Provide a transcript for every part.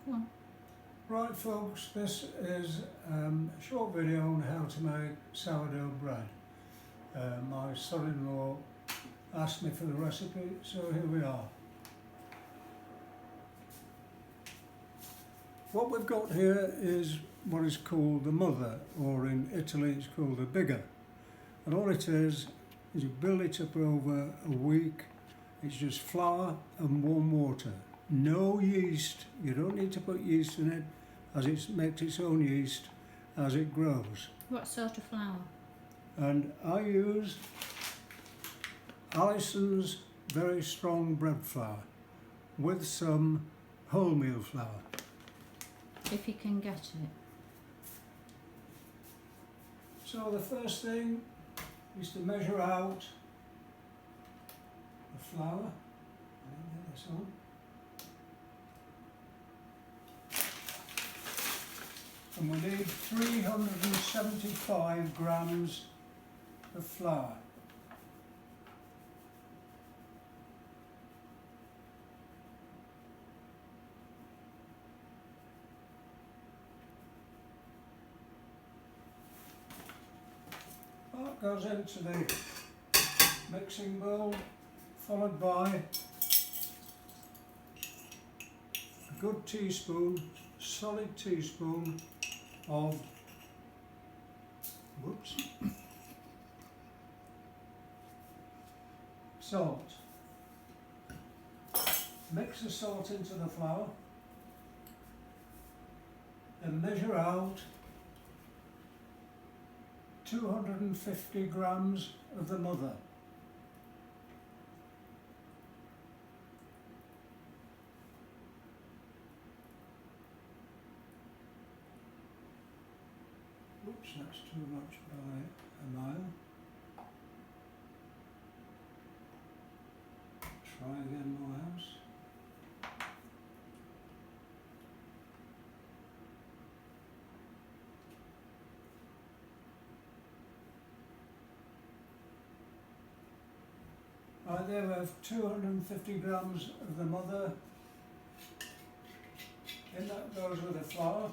Go on. Right folks, this is a short video on how to make sourdough bread. My son-in-law asked me for the recipe, so here we are. What we've got here is what is called the mother, or in Italy it's called the bigger. And all it is you build it up over a week. It's just flour and warm water. No yeast. You don't need to put yeast in it, as it makes its own yeast as it grows. What sort of flour? And I use Alison's very strong bread flour with some wholemeal flour. If you can get it. So the first thing is to measure out the flour. Get this on. And we need 375 grams of flour. That goes into the mixing bowl, followed by a good teaspoon, solid teaspoon of salt. Mix the salt into the flour, then measure out 250 grams of the mother. Oops, that's too much by a mile. Try again, Moorhouse. Right, there we have 250 grams of the mother. In that goes with the flour.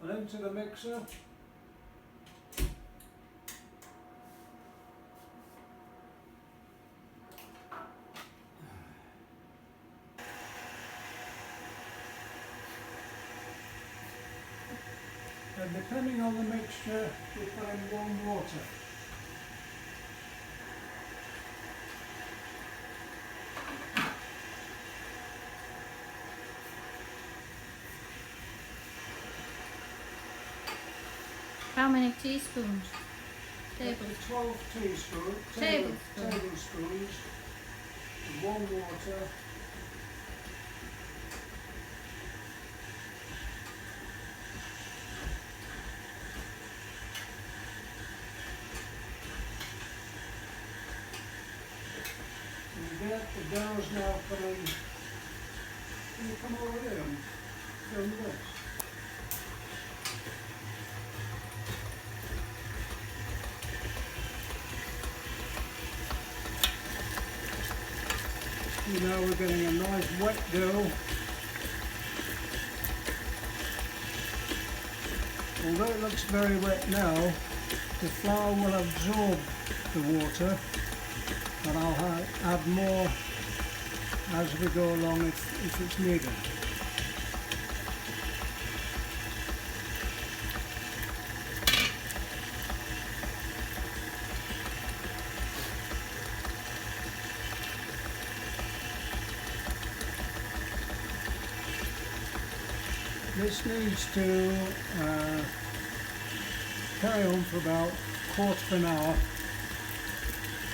And into the mixer. And depending on the mixture, we put in warm water. How many teaspoons? Tablespoons. 12 tablespoons of warm water. The dough's now coming. Can you come over here and film this? Now we're getting a nice wet dough. Although it looks very wet now, the flour will absorb the water. And I'll add more as we go along if it's needed. This needs to carry on for about a quarter of an hour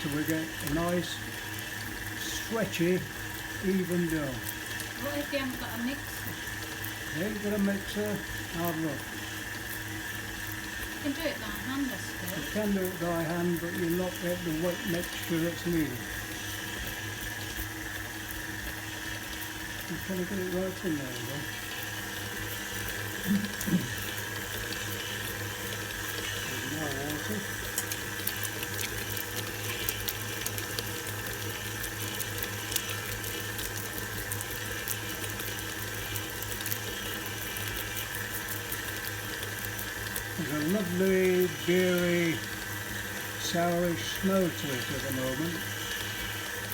till we get a nice, stretchy, even dough. What if you haven't got a mixer? You ain't got a mixer, hard luck. You can do it by hand, I suppose. You can do it by hand, but you'll not get the wet mixture that's needed. You can get it right in there, though. it. There's a lovely, beery, sourish smell to it at the moment.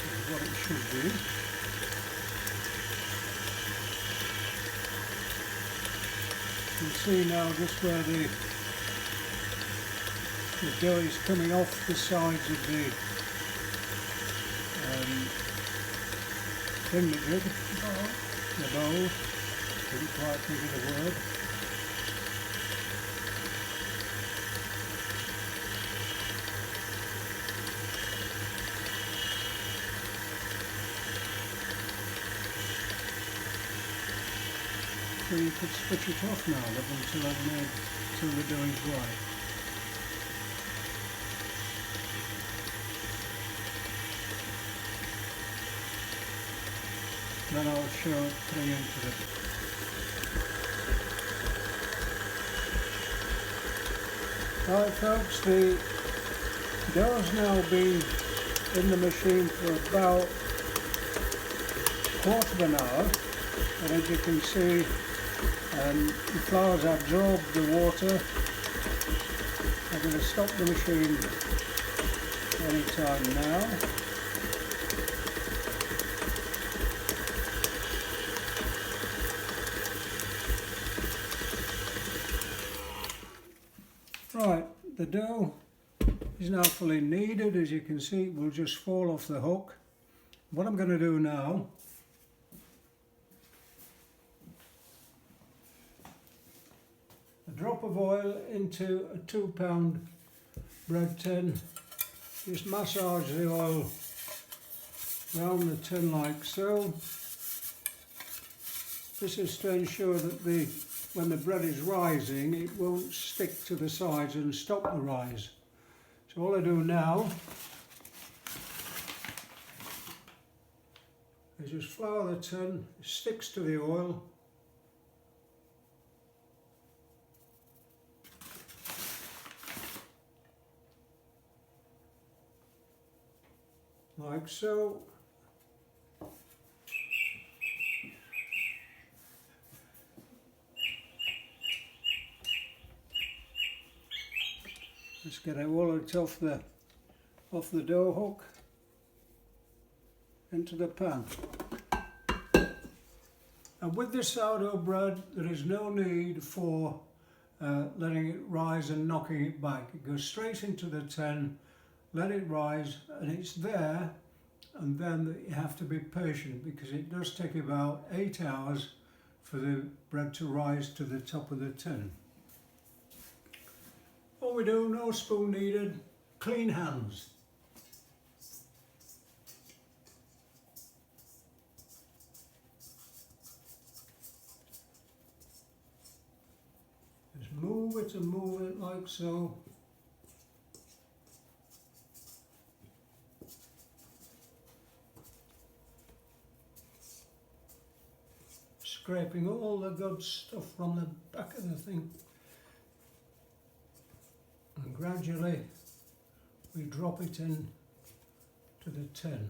Is what it should be. You can see now just where the dough is coming off the sides of the thing that did, the bowl. Couldn't quite think of the word. So you could switch it off now, until I've made, till the dough is right. Then I'll show it putting into the right, folks, the dough's now been in the machine for about a quarter of an hour, and as you can see, the flour's absorbed the water. I'm going to stop the machine any time now. Right, the dough is now fully kneaded. As you can see, it will just fall off the hook. What I'm going to do now, a drop of oil into a 2-pound bread tin. Just massage the oil around the tin like so. This is to ensure that when the bread is rising, it won't stick to the sides and stop the rise. So all I do now is just flour the tin, it sticks to the oil. Like so. Just get a wallet off the dough hook into the pan. And with this sourdough bread, there is no need for letting it rise and knocking it back. It goes straight into the tin, let it rise, and it's there. And then you have to be patient, because it does take about 8 hours for the bread to rise to the top of the tin. All we do, no spoon needed, clean hands. Just move it and move it like so. Scraping all the good stuff from the back of the thing. And gradually we drop it in to the tin.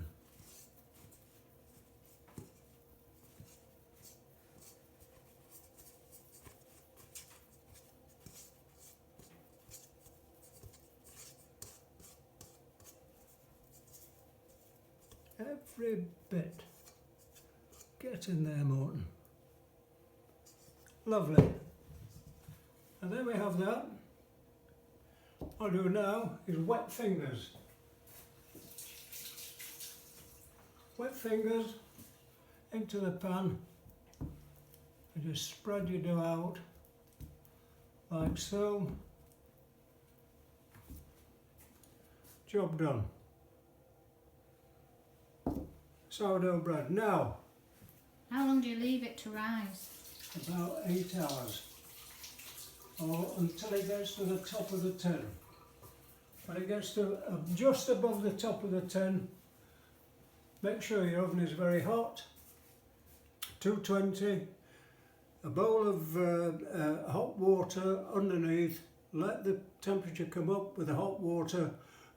Every bit. Get in there, Morton. Lovely. And there we have that. What I'll do now is wet fingers. Wet fingers into the pan, and just spread your dough out like so. Job done. Sourdough bread. Now, how long do you leave it to rise? About 8 hours, or until it gets to the top of the tin. When it gets to just above the top of the tin, make sure your oven is very hot, 220, a bowl of hot water underneath, let the temperature come up with the hot water,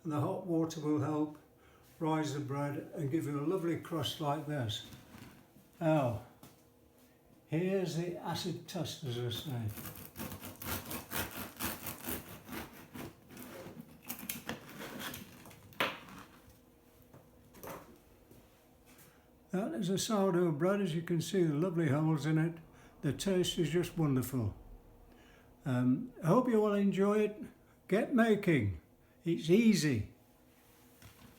and the hot water will help rise the bread and give you a lovely crust like this. Now, here's the acid test, as I say. That is a sourdough bread. As you can see, the lovely holes in it. The taste is just wonderful. I hope you will enjoy it. Get making. It's easy.